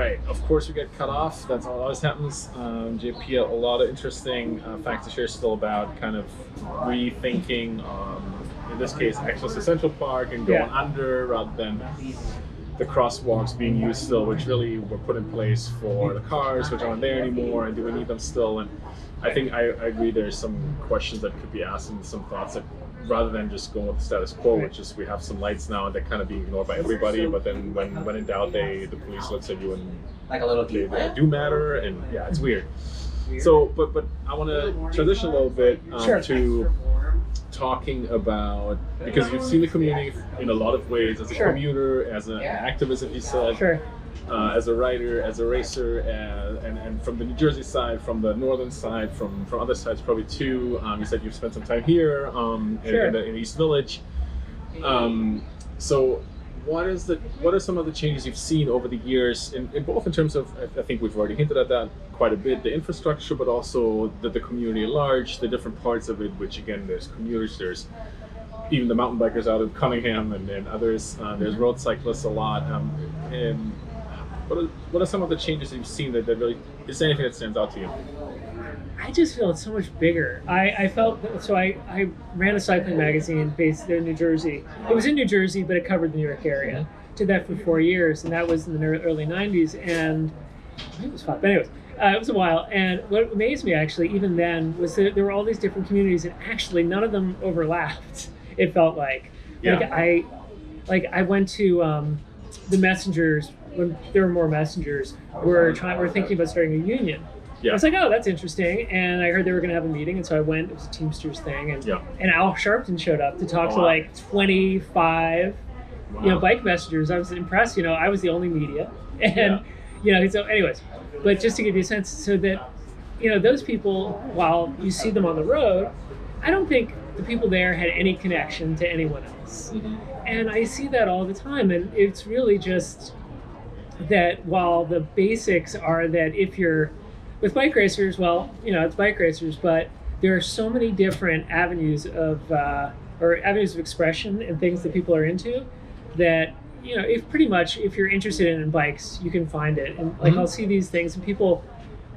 right. Of course, we get cut off. That's how it always happens. JP, a lot of interesting facts to share still about kind of rethinking, in this case, access to Central Park and going under rather than the crosswalks being used still, which really were put in place for the cars, which aren't there anymore, and do we need them still? And I think I agree there's some questions that could be asked and some thoughts that rather than just going with the status quo, which is we have some lights now and they're kind of being ignored by everybody, but then when in doubt, the police looks at you and Like a little they do matter, and yeah, it's weird. So, but I want to transition a little bit to talking about, because you've seen the community in a lot of ways, as a commuter, as an activist, if you said, as a writer, as a racer, and from the New Jersey side, from the northern side, from other sides probably too. You said you've spent some time here in East Village. So what are some of the changes you've seen over the years, in both in terms of, I think we've already hinted at that quite a bit, the infrastructure, but also the community at large, the different parts of it, which again, there's commuters, there's even the mountain bikers out of Cunningham and others, there's road cyclists a lot. And what are some of the changes that you've seen that really, is there anything that stands out to you? I just feel it's so much bigger. I felt, so I ran a cycling magazine based there in New Jersey. It was in New Jersey, but it covered the New York area. Did that for 4 years, and that was in the early 90s, and it was fun. But anyways, it was a while, and what amazed me actually, even then, was that there were all these different communities, and actually none of them overlapped, it felt like. I went to the Messengers, when there were more Messengers, were thinking about starting a union. I was like, oh, that's interesting. And I heard they were going to have a meeting. And so I went. It was a Teamsters thing. And Al Sharpton showed up to talk to like 25 bike messengers. I was impressed. I was the only media. And, so anyways. But just to give you a sense, so that, those people, while you see them on the road, I don't think the people there had any connection to anyone else. And I see that all the time. And it's really just that while the basics are that if you're with bike racers, well, it's bike racers, but there are so many different avenues of expression and things that people are into that, if you're interested in bikes, you can find it. And I'll see these things and people,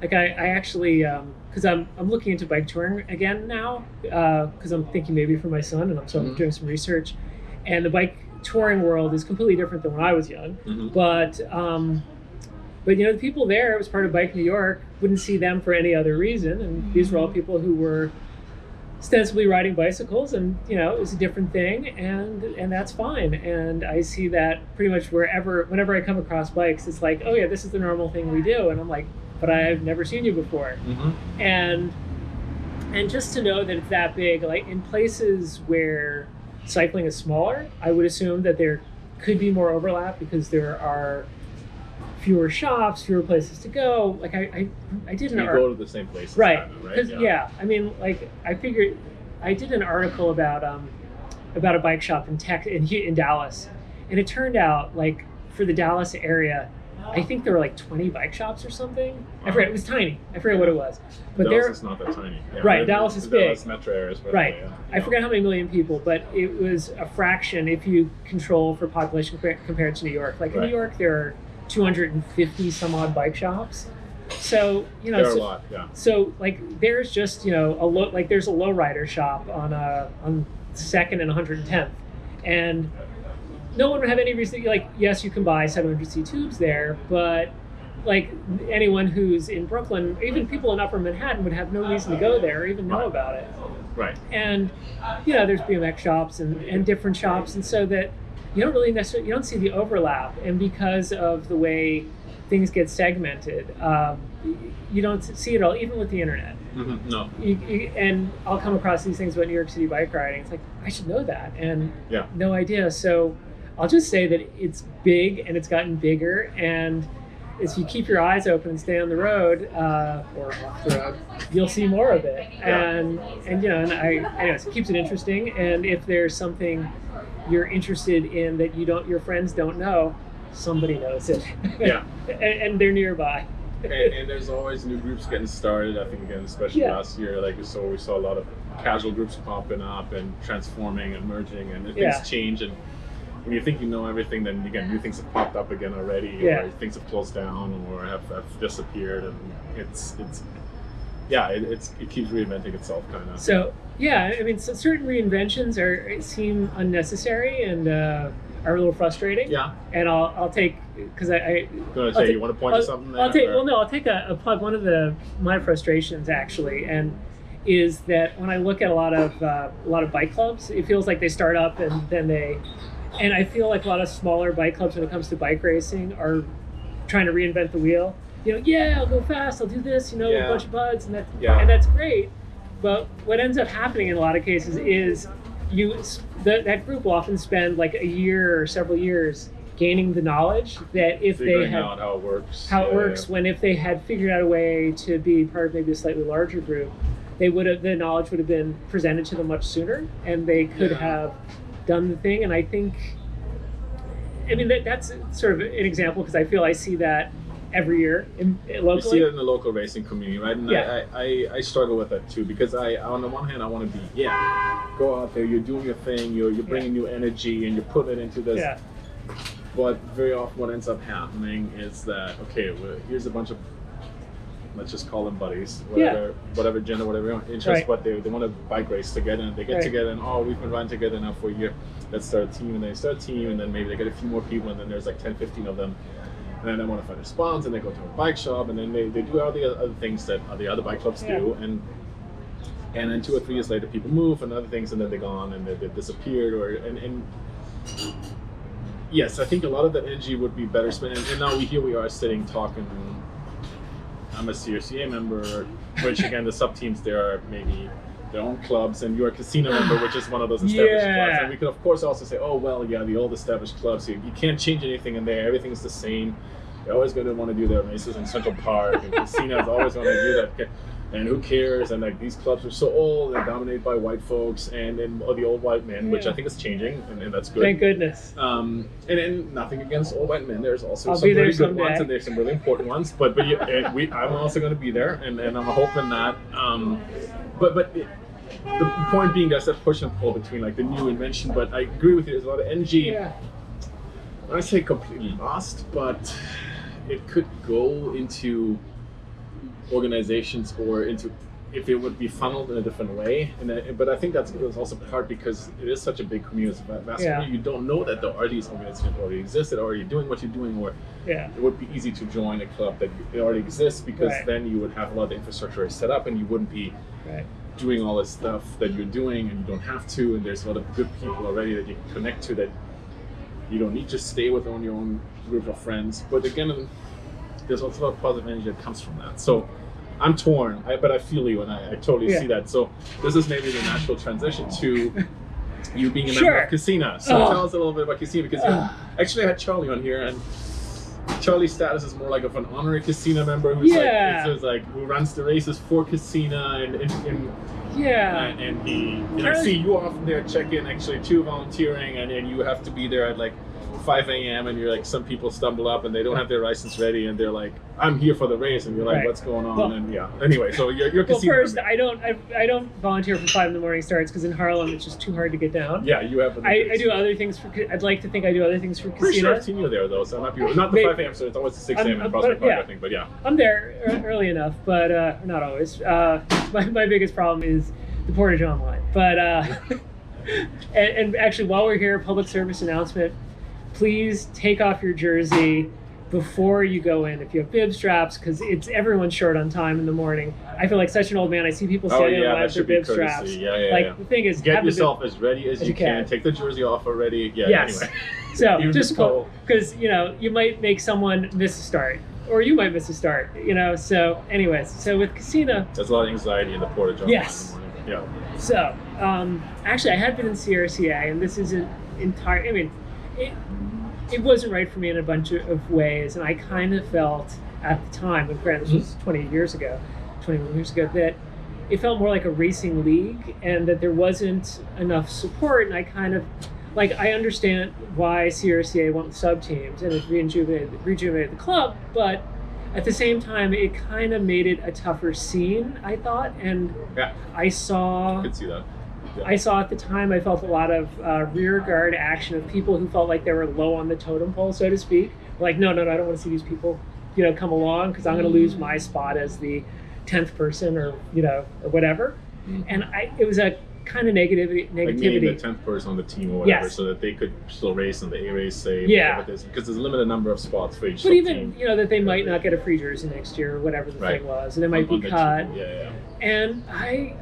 I actually, because I'm looking into bike touring again now, because I'm thinking maybe for my son, and I'm doing some research, and the bike touring world is completely different than when I was young, but the people there, it was part of Bike New York, wouldn't see them for any other reason. And these were all people who were ostensibly riding bicycles, and it was a different thing, and that's fine. And I see that pretty much whenever I come across bikes, it's like, oh yeah, this is the normal thing we do. And I'm like, but I've never seen you before. And just to know that it's that big, like in places where cycling is smaller, I would assume that there could be more overlap because there are fewer shops, fewer places to go. Like I did an article. Go to the same places. Right. Right? Yeah. I mean, like I figured I did an article about a bike shop in Dallas, and it turned out like for the Dallas area, I think there were like 20 bike shops or something. I forget. It was tiny. I forget what it was. But Dallas is not that tiny. Yeah, right. Dallas is big. Dallas metro area. Right. I forget how many million people, but it was a fraction if you control for population compared to New York. Like in New York, there are 250 some odd bike shops. So there are a lot. Yeah. So like there's just there's a lowrider shop on 2nd and 110th, and no one would have any reason. Like, yes, you can buy 700C tubes there, but like anyone who's in Brooklyn, even people in Upper Manhattan would have no reason to go there or even know about it. Right. And there's BMX shops and different shops, and so that you don't really necessarily, you don't see the overlap. And because of the way things get segmented, you don't see it all, even with the internet. No. And I'll come across these things about New York City bike riding. It's like, I should know that, and no idea. So I'll just say that it's big and it's gotten bigger, and if you keep your eyes open and stay on the road or off the road, you'll see more of it. Anyways, it keeps it interesting. And if there's something you're interested in that your friends don't know, somebody knows it. Yeah. and they're nearby. and there's always new groups getting started. I think again, especially last year, we saw a lot of casual groups popping up and transforming and merging, and things change. And when you think you know everything, then again, new things have popped up again already, Yeah. or things have closed down, or have disappeared, and it keeps reinventing itself, kind of. So yeah, I mean, so certain reinventions seem unnecessary and are a little frustrating. Yeah. And I'll take because I You want to point to something there? I'll take or- I'll take a plug. One of my frustrations actually, and is that when I look at a lot of bike clubs, it feels like they start up and then and I feel like a lot of smaller bike clubs when it comes to bike racing are trying to reinvent the wheel. Yeah, I'll go fast, I'll do this, with a bunch of buds, and that's great. But what ends up happening in a lot of cases is that group will often spend like a year or several years gaining the knowledge that if Figuring they had out how it works. when if they had figured out a way to be part of maybe a slightly larger group, the knowledge would have been presented to them much sooner, and they could have done the thing. And I think, that's sort of an example because I feel I see that every year locally. You see it in the local racing community, right? And Yeah. I struggle with that too, because on the one hand I want to be go out there, you're doing your thing, you're bringing new energy, and you're putting it into this. Yeah. But very often what ends up happening is that here's a bunch of, let's just call them buddies, whatever gender, whatever interest, Right. but they want to bike race together, and they get Right. together and we've been running together now for a year, let's start a team, and they start a team, and then maybe they get a few more people, and then there's like 10, 15 of them, and then they want to find a sponsor, and they go to a bike shop, and then they do all the other things that the other bike clubs do, and then 2 or 3 years later people move and other things, and then they're gone and they've disappeared, and yes, I think a lot of that energy would be better spent, and now we are sitting talking. I'm a CRCA member, which again, the sub-teams there are maybe their own clubs, and you're a casino member, which is one of those established clubs. And we could, of course, also say, the old established clubs, you can't change anything in there, everything's the same. They're always going to want to do their races in Central Park, and casinos always want to do that. And who cares? And like these clubs are so old, they're dominated by white folks and the old white men, which I think is changing, and that's good. Thank goodness. And nothing against old white men. There's also I'll some be there really good someday. ones, and there's some really important ones. But I'm also going to be there, and I'm hoping that. The point being, there's that push and pull between like the new invention. But I agree with you. There's a lot of energy. Yeah. I say completely lost, but it could go into organizations or into, if it would be funneled in a different way. But I think that's also part because it is such a big community, you don't know that there are these organizations that already exist, that are already doing what you're doing, or it would be easy to join a club that already exists, because then you would have a lot of the infrastructure set up, and you wouldn't be doing all this stuff that you're doing, and you don't have to, and there's a lot of good people already that you can connect to, that you don't need to stay with on your own group of friends. But again, there's also a lot of positive energy that comes from that. So I'm torn, but I feel you, and I totally see that. So this is maybe the natural transition to you being a member of Casina. So tell us a little bit about Casina, because actually I had Charlie on here, and Charlie's status is more like of an honorary Casina member who's who runs the races for Casina, and he, I see you often there check-in actually too, volunteering, and you have to be there at like 5 a.m. and you're like, some people stumble up and they don't have their license ready, and they're like, I'm here for the race, and you're like, what's going on? Anyway, so you're Casina. Well, first, I don't volunteer for 5 a.m. starts, because in Harlem it's just too hard to get down. Yeah, you have. I do other things I'd like to think I do other things for Casina. Pretty sure I've seen you there though, so I might be not the 5 a.m. So it's always the 6 a.m. in Prospect Park, I think. But I'm there early enough, but not always. My biggest problem is the Portage Online. But and actually, while we're here, public service announcement: please take off your jersey before you go in if you have bib straps, because everyone's short on time in the morning. I feel like such an old man. I see people standing in line with their bib straps. The thing is, get yourself as ready as you can. Take the jersey off already. Yes. Anyway. So just because you might make someone miss a start, or you might miss a start. So anyways, so with Casina, there's a lot of anxiety in the Portage Online yes. in the morning. Yeah. So actually, I had been in CRCA, and this isn't entire. I mean, it wasn't right for me in a bunch of ways, and I kind of felt at the time, and granted, this was 21 years ago, that it felt more like a racing league, and that there wasn't enough support. And I kind of, I understand why CRCA went with sub teams and it rejuvenated the club, but at the same time, it kind of made it a tougher scene, I thought, and I saw. I could see that. Yeah. I saw at the time, I felt a lot of rear guard action of people who felt like they were low on the totem pole, so to speak. Like, no, I don't want to see these people, come along because I'm going to lose my spot as the 10th person or whatever. And it was a kind of negativity. Like being the 10th person on the team or whatever, Yes. so that they could still race in the A race, say, Yeah. because there's a limited number of spots for each But even, team. that they might not get a free jersey next year or whatever the Right. thing was, and they might On be the cut. team. Yeah. And I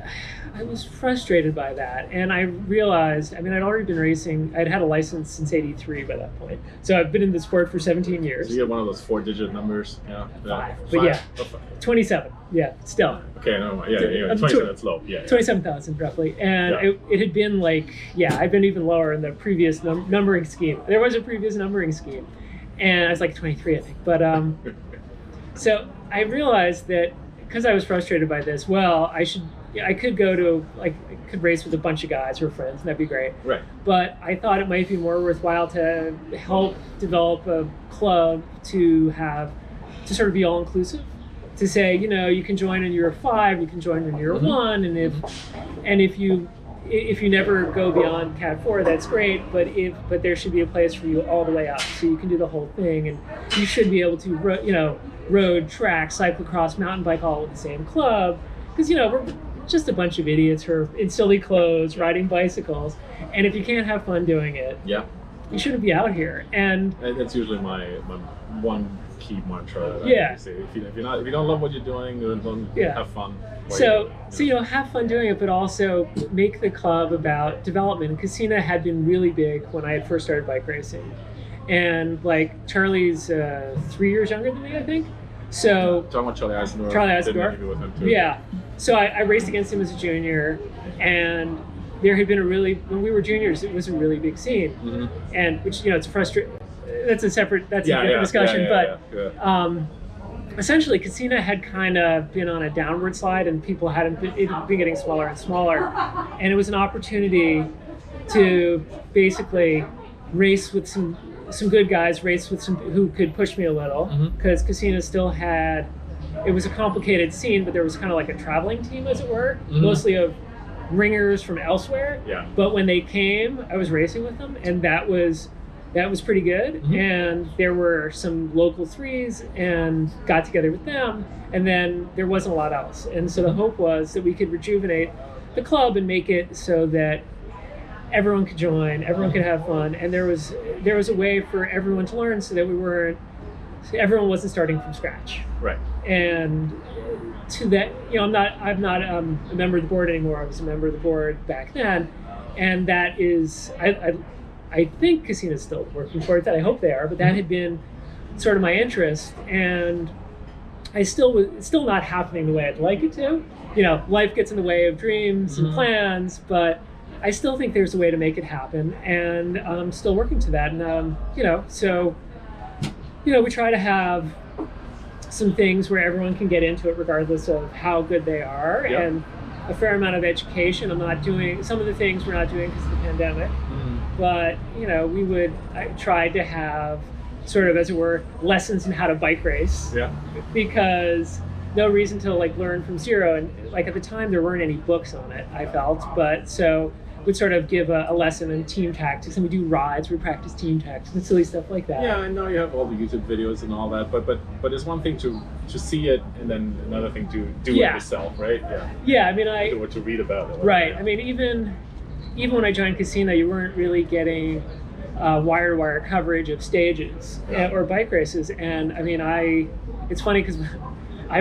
was frustrated by that. And I realized, I'd already been racing. I'd had a license since '83 by that point. So I've been in the sport for 17 years. So you get one of those 4-digit numbers. Yeah. Five. But yeah. Oh, five. 27. Yeah, still. Okay, no, yeah, I'm 27, that's low. Yeah. 27,000 roughly. And Yeah. it had been I'd been even lower in the previous numbering scheme. There was a previous numbering scheme. And I was like 23, I think. But so I realized that because I was frustrated by this, I could go to, I could race with a bunch of guys who are friends, and that'd be great. Right. But I thought it might be more worthwhile to help develop a club to sort of be all inclusive. To say, you can join in year 5, you can join in year 1, and if you never go beyond Cat 4, that's great. But there should be a place for you all the way up, so you can do the whole thing, and you should be able to road, track, cyclocross, mountain bike all with the same club, because we're just a bunch of idiots who are in silly clothes riding bicycles, and if you can't have fun doing it, Yeah. you shouldn't be out here. And that's usually my one key mantra. That Yeah. I say. If you don't love what you're doing, then don't Yeah. have fun. while So, you're doing it, have fun doing it, but also make the club about development. Casina had been really big when I had first started bike racing. And Charlie's 3 years younger than me, I think. So, Talking about Charlie Eisenberg. Charlie Did an Eisenberg. interview with him too. yeah. So I raced against him as a junior, and there had been when we were juniors, it was a really big scene. Mhm. And which, it's frustrating. That's a different discussion. Yeah. Essentially, Casina had kind of been on a downward slide, and people it had been getting smaller and smaller. And it was an opportunity to basically race with some good guys, race with some who could push me a little, because Casina still had. It was a complicated scene, but there was kind of like a traveling team, as it were, mostly of ringers from elsewhere. Yeah. But when they came, I was racing with them, and that was pretty good. And there were some local 3s, and got together with them, and then there wasn't a lot else. And so the hope was that we could rejuvenate the club and make it so that everyone could join, everyone could have fun, and there was a way for everyone to learn, so that everyone wasn't starting from scratch. Right. And to that, I'm not a member of the board anymore. I was a member of the board back then, and that is, I think Casina's still working towards that. I hope they are, but that had been sort of my interest, and it's still not happening the way I'd like it to. Life gets in the way of dreams and plans, but I still think there's a way to make it happen, and I'm still working to that. And we try to have some things where everyone can get into it regardless of how good they are, Yep. and a fair amount of education. I'm not doing some of the things we're not doing because of the pandemic, but I tried to have sort of, as it were, lessons in how to bike race, Yeah. because no reason to learn from zero. And at the time there weren't any books on it, I felt, but so would sort of give a lesson in team tactics, and we do rides, we practice team tactics and silly stuff like that. Yeah, I know you have all the YouTube videos and all that, but it's one thing to see it, and then another thing to do it yourself, right? Yeah. Yeah, To read about it. right. Even when I joined Casina, you weren't really getting wire-to-wire coverage of stages or bike races. And it's funny because I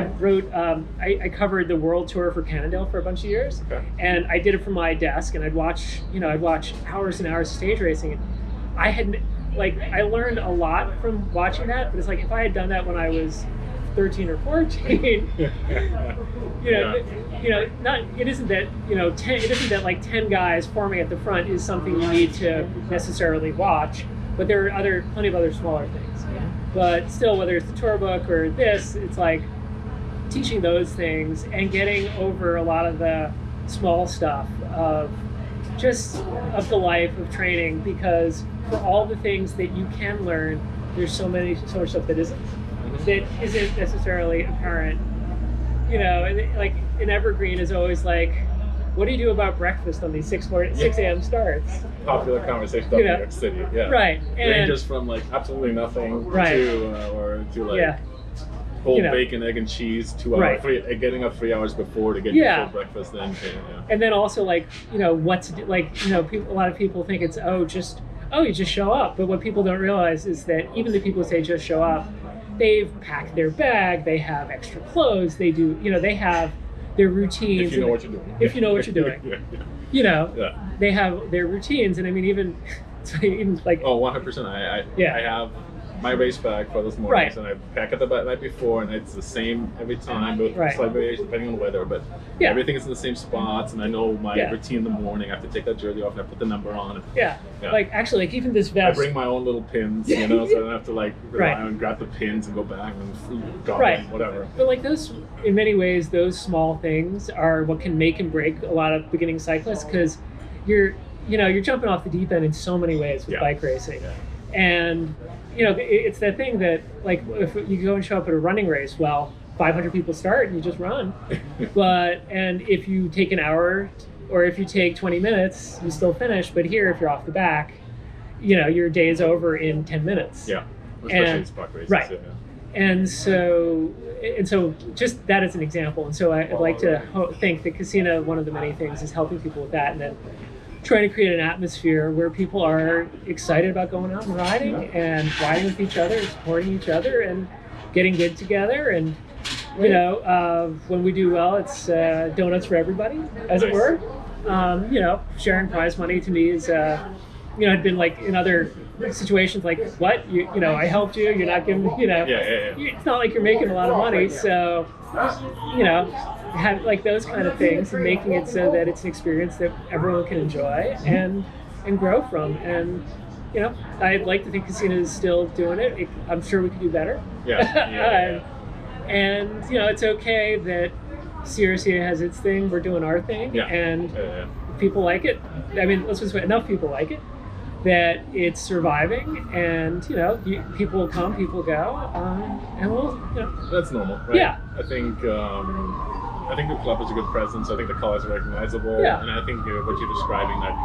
I covered the World Tour for Cannondale for a bunch of years, and I did it from my desk, and I'd watch hours and hours of stage racing. And I learned a lot from watching that, but it's if I had done that when I was 13 or 14, it isn't that 10 guys forming at the front is something you need to necessarily watch, but there are plenty of other smaller things. But still, whether it's the tour book or this, it's teaching those things and getting over a lot of the small stuff of the life of training, because for all the things that you can learn, there's so much stuff that isn't necessarily apparent. An evergreen is always what do you do about breakfast on these 6 a.m. starts? Popular conversation about You know. New York City. Yeah. Right. And Ranges from like absolutely nothing Right. to like yeah, whole You know. bacon, egg and cheese, 2 hours, Right. getting up 3 hours before to get Yeah. your full breakfast. Then and then also like what to do, like people, a lot of people think it's you just show up, but what people don't realize is that even the people who say just show up, they've packed their bag, they have extra clothes, they do they have their routines. if you know what you're doing. If you know what you're doing. Yeah. They have their routines, and I mean even like Oh, 100%. I have my race bag for those mornings, Right. and I pack it the night before, and it's the same every time, with Right. slight variation depending on the weather. But Yeah. everything is in the same spots, and I know my Yeah. routine in the morning. I have to take that jersey off, and I put the number on. Yeah. Yeah. Like actually, like even this I vest. bring my own little pins, so I don't have to like rely Right. on grab the pins and go back and go Right. whatever. But like those, in many ways, those small things are what can make and break a lot of beginning cyclists, because you're jumping off the deep end in so many ways with Yeah. bike racing, Yeah. and it's that thing that like if you go and show up at a running race, well, 500 people start and you just run, and if you take an hour or if you take 20 minutes, you still finish. But here, if you're off the back, your day is over in 10 minutes. Yeah, especially And- in spot races. right. Yeah. And so just that as an example. And so I'd like to think that Casino, one of the many things, is helping people with that, and then trying to create an atmosphere where people are excited about going out and riding with each other, supporting each other, and getting good together. And when we do well, it's donuts for everybody, as it Nice. were. Sharing prize money to me is had been like in other situations, like what I helped you, you're not giving Yeah. it's not like you're making a lot of money, so have like those kind of things, and making it so that it's an experience that everyone can enjoy and grow from. And I'd like to think Casino is still doing it. I'm sure we could do better. Yeah. And it's okay that CRCA has its thing, we're doing our thing, Yeah. and Yeah. people like it. I mean, let's just say enough people like it that it's surviving, and people will come, people go, and we'll That's normal, right? Yeah. I think the club has a good presence. I think the colors are recognizable, Yeah. and I think what you're describing, that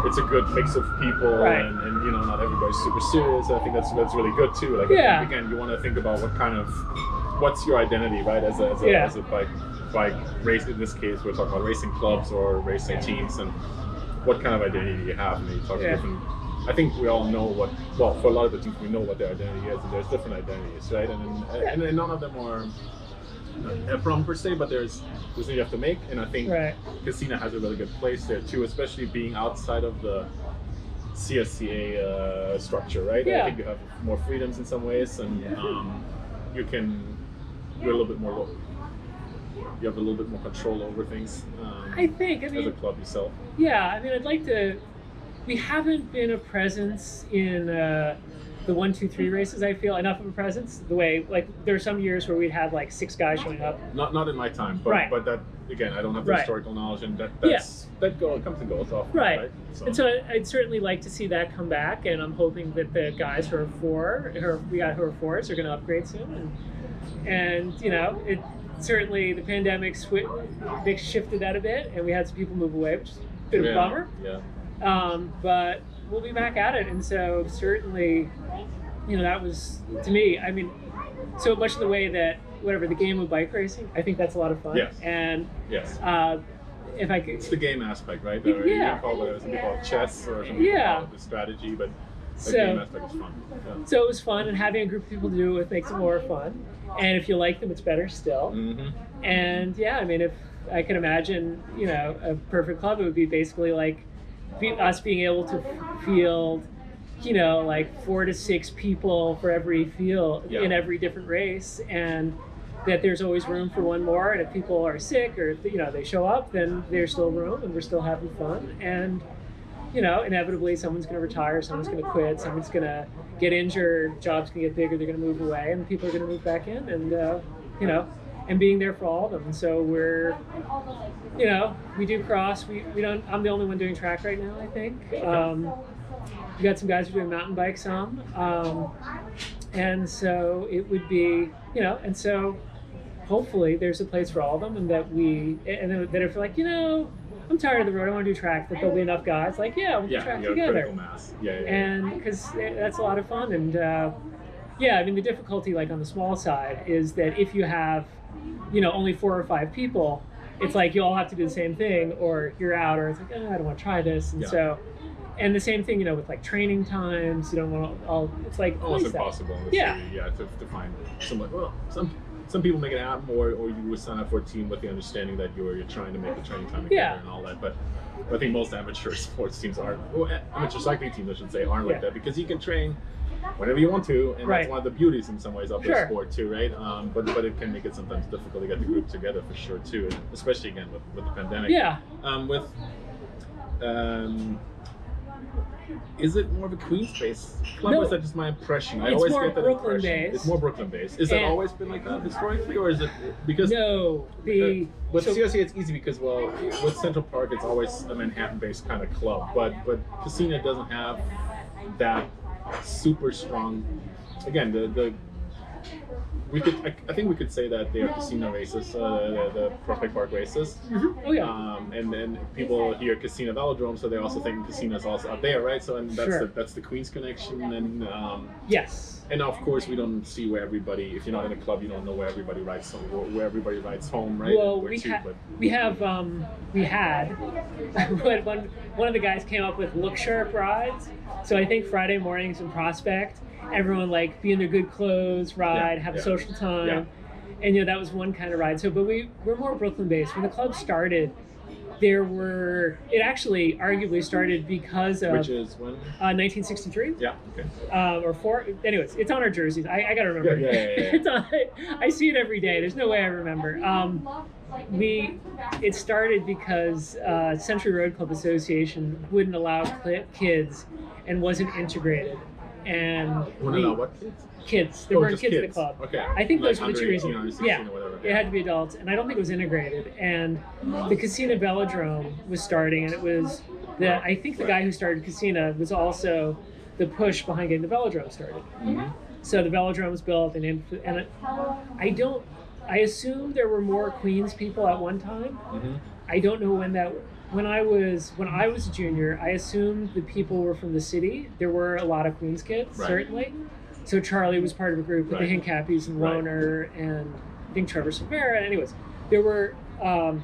it's a good mix of people, Right. and not everybody's super serious. I think that's really good too. Like Yeah. I think, again, you want to think about what's your identity, right? As a bike race. In this case, we're talking about racing clubs or racing teams, and what kind of identity you have. And you talk to Yeah. different. I think we all know for a lot of the teams, we know what their identity is, and there's different identities, right? And none of them are from per se, but there's decisions you have to make, and I think Right. Casino has a really good place there too, especially being outside of the CSCA structure, right? Yeah. I think you have more freedoms in some ways, and you're a little bit more. You have a little bit more control over things. I think, as a club yourself. Yeah, I mean, I'd like to. We haven't been a presence in the 1, 2, 3 races. I feel enough of a presence. The way, like, there are some years where we'd have like 6 guys showing up. Not in my time, but Right. but that again, I don't have the Right. historical knowledge, and that comes and goes off. Right. So, And so I'd certainly like to see that come back, and I'm hoping that the guys who are 4s are going to upgrade soon, and it certainly the pandemic shifted that a bit, and we had some people move away, which is a bit of a bummer. Yeah. But we'll be back at it, and so certainly, that was, to me, I mean, so much of the way that the game of bike racing, I think that's a lot of fun. Yes. And Yes. if I could, It's the game aspect, right? Yeah. Or you can call it, some people call it chess, or some people Yeah. call it the strategy, but the So- game aspect is fun. Yeah. so it was fun, and having a group of people to do it with makes it more fun. And if you like them, it's better still. Mm-hmm. And yeah, I mean, if I can imagine, a perfect club, it would be basically like us being able to field, like 4 to 6 people for every field Yeah. in every different race, and that there's always room for one more. And if people are sick or they show up, then there's still room, and we're still having fun. And inevitably someone's going to retire, someone's going to quit, someone's going to get injured, jobs can get bigger, they're going to move away, and people are going to move back in, and and being there for all of them. And so we're, we do cross. We don't. I'm the only one doing track right now, I think. We got some guys who are doing mountain bike some, and so it would be, and so hopefully there's a place for all of them, and that that if like, I'm tired of the road, I want to do track, that there'll be enough guys like, yeah, we'll track you know, together. critical mass. Yeah. And because that's a lot of fun. And yeah, I mean, the difficulty, like on the small side, is that if you have, only 4 or 5 people, it's like you all have to do the same thing, or you're out, or it's like, I don't want to try this. And so, and the same thing, with like training times, you don't want to all, it's like almost impossible in the city, to find someone. Well, some people make it happen, or you would sign up for a team with the understanding that you're trying to make the training time together and all that. But I think most amateur sports teams amateur cycling teams, I should say, aren't like that, because you can train whenever you want to, and that's one of the beauties in some ways of the sport too, right? But it can make it sometimes difficult to get the group together for sure too, especially again with the pandemic. Is it more of a Queens-based club, or is that just my impression? I always get that impression. It's more Brooklyn-based. Is that always been like that historically, or is it because with CRC it's easy because with Central Park it's always a Manhattan-based kind of club, but Casino doesn't have that super strong. Again, I think we could say that they are casino races, the Prospect Park races. Mm-hmm. Oh yeah. And then people hear Casino Velodrome, so they're also thinking Casino's also up there, right? So and that's the Queens connection, and yes. And of course, we don't see where everybody. If you're not in a club, you don't know where everybody rides home, right? Well, we had when one of the guys came up with Look Sharp rides. So I think Friday mornings in Prospect, everyone like be in their good clothes, ride, have a social time, and that was one kind of ride. So, but we're more Brooklyn based. When the club started, it actually arguably started because of, which is when 1963. Yeah. Okay. Or 4. Anyways, it's on our jerseys. I gotta remember. Yeah. It's on. I see it every day. There's no way I remember. It started because Century Road Club Association wouldn't allow kids and wasn't integrated. And wouldn't allow what kids? Kids. There weren't kids in the club. Okay. I think like those were the 2 reasons. It had to be adults, and I don't think it was integrated. And the Casino Velodrome was starting, and it was I think the guy who started Casino was also the push behind getting the Velodrome started. Mm-hmm. So the Velodrome was built, and I assume there were more Queens people at one time. Mm-hmm. I don't know when I was a junior, I assumed the people were from the city. There were a lot of Queens kids, certainly. So Charlie was part of a group with the Hincappies and Loner and I think Trevor Silvera. Anyways, there were a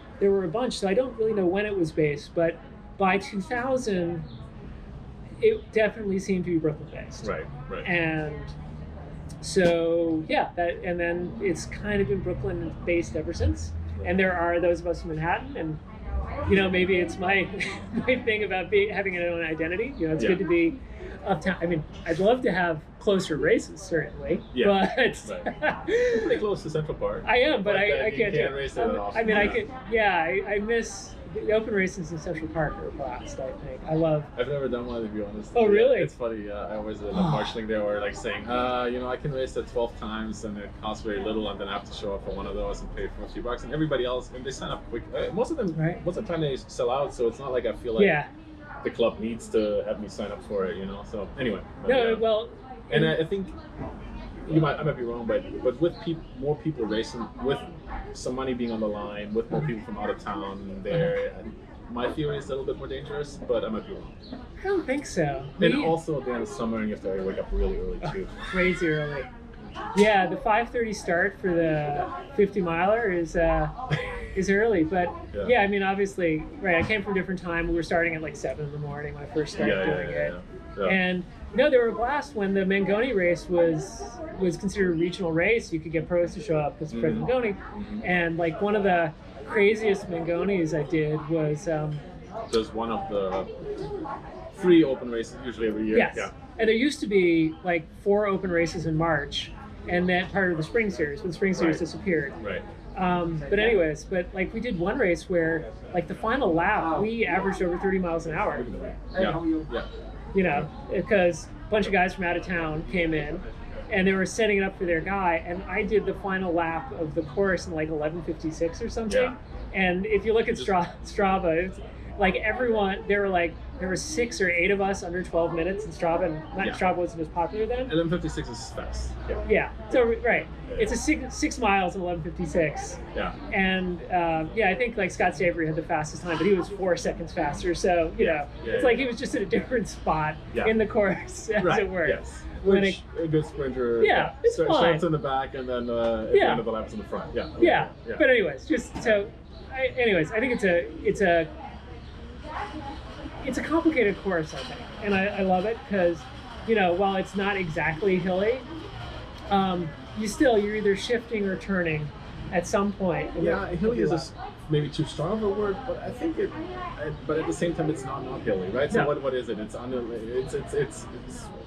bunch. So I don't really know when it was based, but by 2000, it definitely seemed to be Brooklyn based. Right. And so and then it's kind of been Brooklyn based ever since. And there are those of us in Manhattan, and maybe it's my thing about having an own identity. It's good to be uptown. I mean, I'd love to have closer races, certainly. Yeah. But You're pretty close to Central Park. I am, but I can't race that often. I mean, I could. Yeah, I miss the open races in Central Park are a blast. I think I've never done one, to be honest. Oh, really? It's funny. I always end up marshalling there, or like saying, I can race that 12 times, and it costs very little, and then I have to show up for one of those and pay for a few bucks. And everybody else, when they sign up quick, most of them, most of the time they sell out. So it's not like I feel like the club needs to have me sign up for it, So anyway. And I think I might be wrong, but with more people racing, with some money being on the line, with more people from out of town there, my theory is a little bit more dangerous, but I might be wrong. I don't think so. And also at the end of summer, and you have to wake up really early too. Crazy early. Yeah, the 5:30 start for the 50 miler is early, but I mean, obviously, I came from a different time. We were starting at like 7 in the morning when I first started doing it. Yeah. And they were a blast when the Mangoni race was considered a regional race. You could get pros to show up because Fred Mangoni, and like one of the craziest Mangonis I did was just one of the 3 open races usually every year. Yes. Yeah. And there used to be like 4 open races in March, and then part of the spring series, when the spring series disappeared. Right. But anyways, like we did one race where like the final lap, we averaged over 30 miles an hour. Yeah. Because a bunch of guys from out of town came in, and they were setting it up for their guy, and I did the final lap of the course in like 11:56 or something. Yeah. And if you look at Strava, it's like everyone, there were like there were 6 or 8 of us under 12 minutes in Strava, and Yeah. Strava wasn't as popular then. 11:56 is fast. Yeah. Yeah. So right, it's a 6 miles in 11:56. Yeah. And yeah, I think like Scott Savory had the fastest time, but he was 4 seconds faster. So you know, it's like he was just at a different spot in the course, as it were. Yes. When Which a good sprinter. it's fine. Starts in the back and then at the end of the laps in the front. Yeah. Yeah. But anyways, just so. I think it's a complicated course, I think, and I love it because, you know, while it's not exactly hilly, you're either shifting or turning at some point. Yeah, hilly is maybe too strong of a word, but I think but at the same time, it's not hilly, right? So No. what is it? It's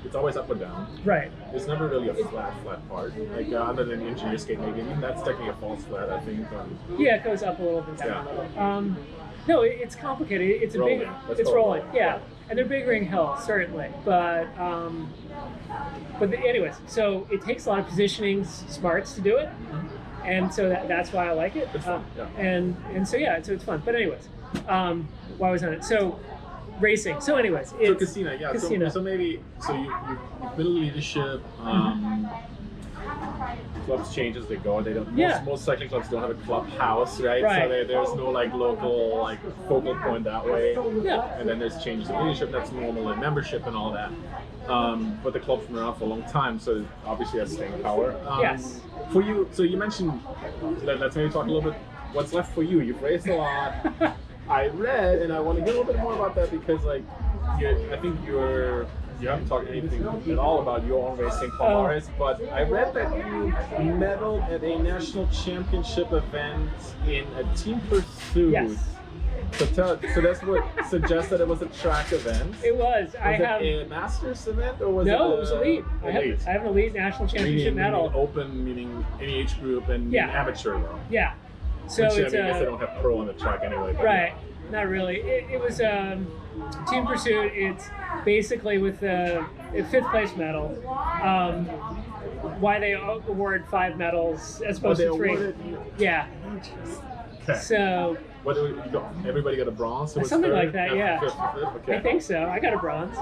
it's always up or down. Right. It's never really a flat part. Like other than engineer skate, maybe that's technically a false flat, I think. Yeah, it goes up a little bit, down a little. No, it's complicated. It's rolling. It's rolling. Yeah, and they're big ring hills certainly, but anyways, so it takes a lot of positioning smarts to do it, and so that's why I like it. It's fun. And so it's fun. But anyways, why was on it? So racing. So anyways, So it's Casino, yeah. Casino. So maybe you've been in leadership. Clubs change as they go. They don't. Most cycling clubs don't have a clubhouse, right? So there's no like local like focal point that way. Yeah. And then there's changes in leadership. That's normal in membership and all that. But the club's been around for a long time, so it obviously has staying power. Yes. For you, so you mentioned. Let's maybe talk a little bit. What's left for you? You've raced a lot. I read, and I want to hear a little bit more about that because, like, I think you haven't talked anything at all about your own racing, Palmares, but I read that you medaled at a national championship event in a team pursuit. Yes. So that's what suggests that it was a track event. It was. Was it a Masters event or was it? No, it was elite. Elite. I have an elite national championship medal. Meaning open, meaning any age group, and amateur though. Yeah. So which, it's I guess they don't have pro on the track anyway. Right. Not really. It was team pursuit. It's basically with a 5th place medal. Why they award 5 medals as opposed to 3? Awarded, yeah. Okay. So. What do you got? Everybody got a bronze? So something like that. Yeah. Fifth, okay. I think so. I got a bronze.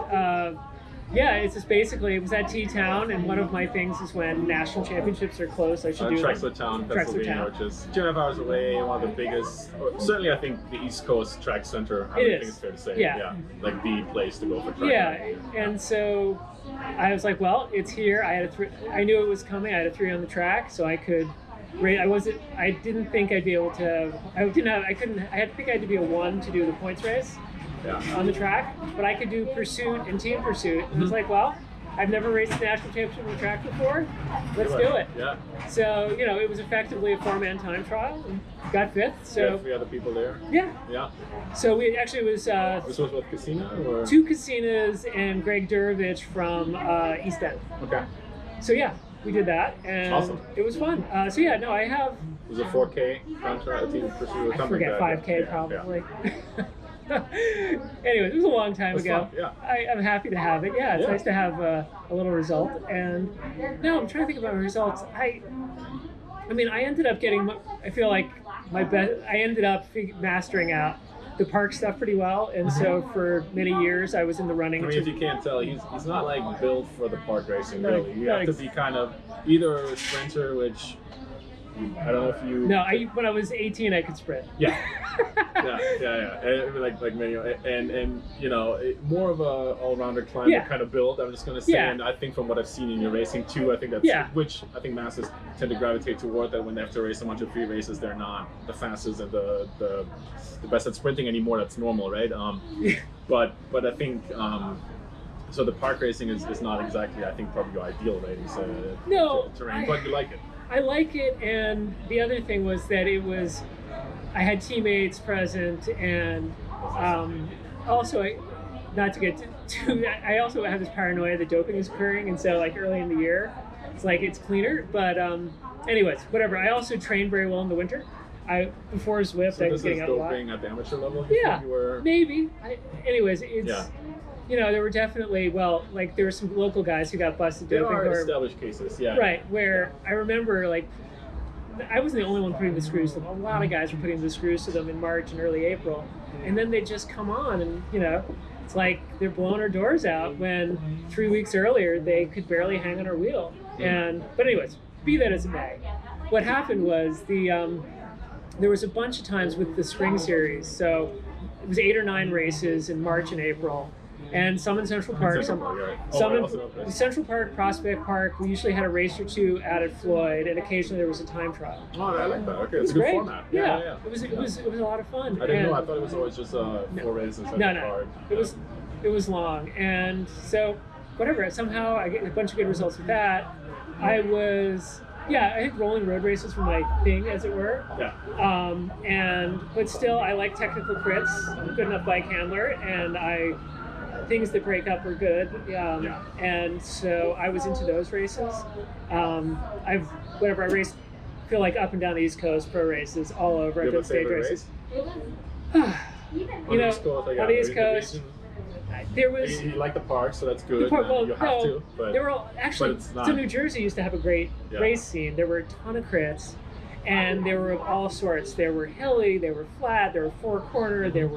Yeah, it's just basically, it was at T-Town, and one of my things is when national championships are close, I should do Trexlertown, Pennsylvania, which is 2.5 hours away, one of the biggest, certainly I think the East Coast track center, I think it's fair to say. Yeah. Like the place to go for track. Yeah, and so I was like, well, it's here. I knew it was coming. I had a 3 on the track, so I could I didn't think I'd be able to, I think I had to be a 1 to do the points race. On the track, but I could do pursuit and team pursuit. And it was like, well, I've never raced a national championship on the track before. Let's do it. Yeah. So, you know, it was effectively a 4-man time trial and got 5th. So you had 3 other people there? Yeah. Yeah. So we actually was this was with Casino or 2 Casinas and Greg Durovich from East End. Okay. So yeah, we did that and awesome. It was fun. So yeah, no, I have it was a 4K contract team pursuit. I forget, 5K probably. Yeah. Anyways, it was a long time ago. Fun, yeah. I'm happy to have it. Yeah, it's nice to have a little result. And now I'm trying to think about my results. I mean, I ended up getting. I feel like my best. I ended up mastering out the park stuff pretty well, and so for many years I was in the running. I mean, if you can't tell, he's not like built for the park racing. Really, you have to be kind of either a sprinter, which. I don't know if you. No, when I was 18, I could sprint. Yeah, yeah. And, like many, and you know, more of a all-rounder climber kind of build. I'm just gonna say, and I think from what I've seen in your racing too, I think that's which I think masters tend to gravitate toward that when they have to race a bunch of free races, they're not the fastest and the best at sprinting anymore. That's normal, right? But I think. So the park racing is not exactly, I think, probably your ideal rating terrain, but you like it. I like it, and the other thing was that I had teammates present, and also, I also have this paranoia that doping is occurring, and so like early in the year, it's cleaner, but anyways, whatever. I also trained very well in the winter. Before Zwift, I was getting out a lot. Doping at the amateur level? Yeah, maybe. Anyways, it's... You know, there were definitely, there were some local guys who got busted doping. There are established cases, yeah. Right, where I remember, I wasn't the only one putting the screws to them. A lot of guys were putting the screws to them in March and early April. And then they'd just come on and, you know, it's like they're blowing our doors out when 3 weeks earlier they could barely hang on our wheel. But anyways, be that as it may, what happened was there was a bunch of times with the spring series. So it was 8 or 9 races in March and April. And some in Central Park, some in Central Park, Prospect Park. We usually had a race or two out at Floyd, and occasionally there was a time trial. Oh, I like that. Okay, it was it's a good great. format. Yeah. It was a lot of fun. I didn't know. I thought it was always just 4 races in Central Park. It was long, and so whatever. Somehow I get a bunch of good results with that. I think rolling road races were my thing, as it were. Yeah. But still, I like technical crits. I'm a good enough bike handler, and things that break up are good. And so I was into those races. I raced, feel like up and down the East Coast, pro races all over. I've done stage races. On the East Coast. There was. You like the park, so that's good. You have to. But there were actually. So New Jersey used to have a great race scene. There were a ton of crits, and there were of all sorts. There were hilly, there were flat, there were 4-corner, there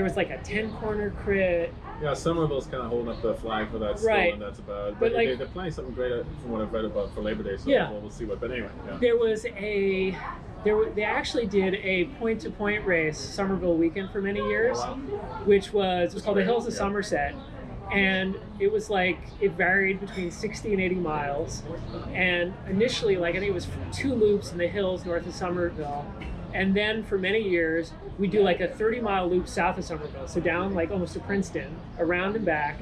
was like a 10-corner crit. Yeah, Somerville's kind of holding up the flag for that still, and that's about. But they're planning something great from what I've read about for Labor Day, so we'll see what. But anyway, they actually did a point-to-point race, Somerville weekend, for many years, which was called the Hills of Somerset, and it was like it varied between 60 and 80 miles, and initially, I think it was 2 loops in the hills north of Somerville. And then for many years, we do like a 30-mile loop south of Somerville, so down almost to Princeton, around and back.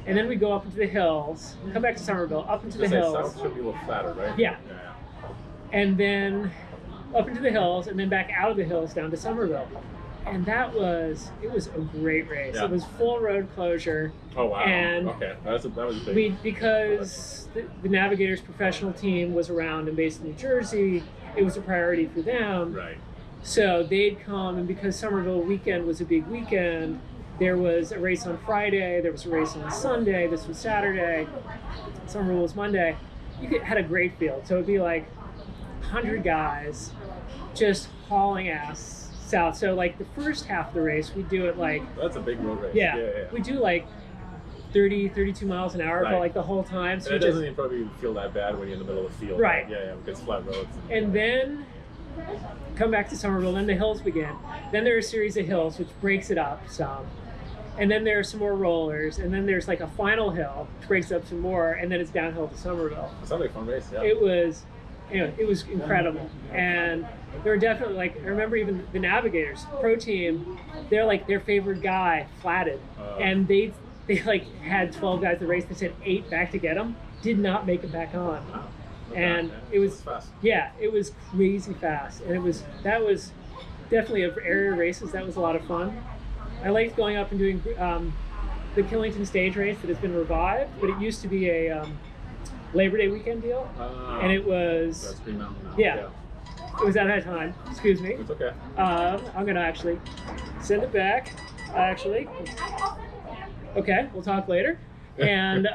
And then we go up into the hills, come back to Somerville, up into the hills. South should be a little flatter, right? Yeah. And then up into the hills, and then back out of the hills down to Somerville. And it was a great race. Yeah. It was full road closure. Oh, wow. And okay, that was big. Because the Navigators professional team was around and based in New Jersey, it was a priority for them. Right. So they'd come, and because Somerville weekend was a big weekend, there was a race on Friday, there was a race on Sunday, this was Saturday, Somerville was Monday. You had a great field. So it'd be like 100 guys just hauling ass south. So the first half of the race, we do it That's a big road race. Yeah. We do 30, 32 miles an hour for the whole time. So it doesn't even probably feel that bad when you're in the middle of the field. Right. Yeah, because flat roads. And then come back to Somerville, then the hills begin. Then there are a series of hills, which breaks it up some. And then there are some more rollers, and then there's a final hill, which breaks up some more, and then it's downhill to Somerville. It sounds like a fun race, yeah. It was incredible. And there were definitely, I remember even the Navigators, pro team, their favorite guy flatted. And they had 12 guys that raced, they sent 8 back to get them, did not make it back on. Wow. And it was fast. Yeah, it was crazy fast, and that was definitely of area races. That was a lot of fun. I liked going up and doing the Killington stage race that has been revived, but it used to be a Labor Day weekend deal, and it was. That's Green Mountain now. Yeah, it was at that time. Excuse me. It's okay. I'm gonna actually send it back. Actually, okay, we'll talk later. And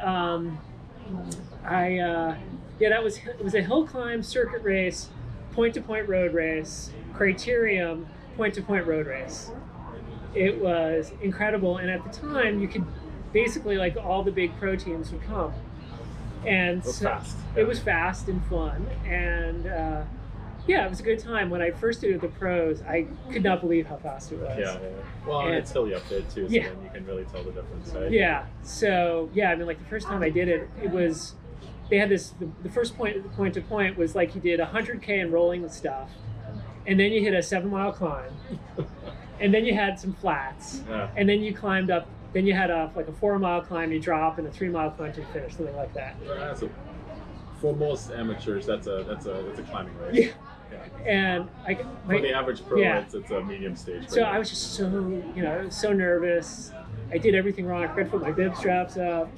it was a hill climb circuit race, point-to-point road race, criterium, point-to-point road race. It was incredible, and at the time, you could basically all the big pro teams would come. And it was fast. It was fast and fun, and it was a good time. When I first did it with the pros, I could not believe how fast it was. Yeah. Well, and it's hilly up there too, so then you can really tell the difference, right? Yeah. So the first time I did it, it was. They had this, the first point to point was you did 100K in rolling stuff, and then you hit a 7-mile climb, and then you had some flats, and then you climbed up, then you had a 4-mile climb, you drop, and a 3-mile climb to finish, something like that. For most amateurs, that's a climbing race. Yeah. And for the average pro, it's a medium stage. So I was just so nervous. I did everything wrong. I forgot to put my bib straps up.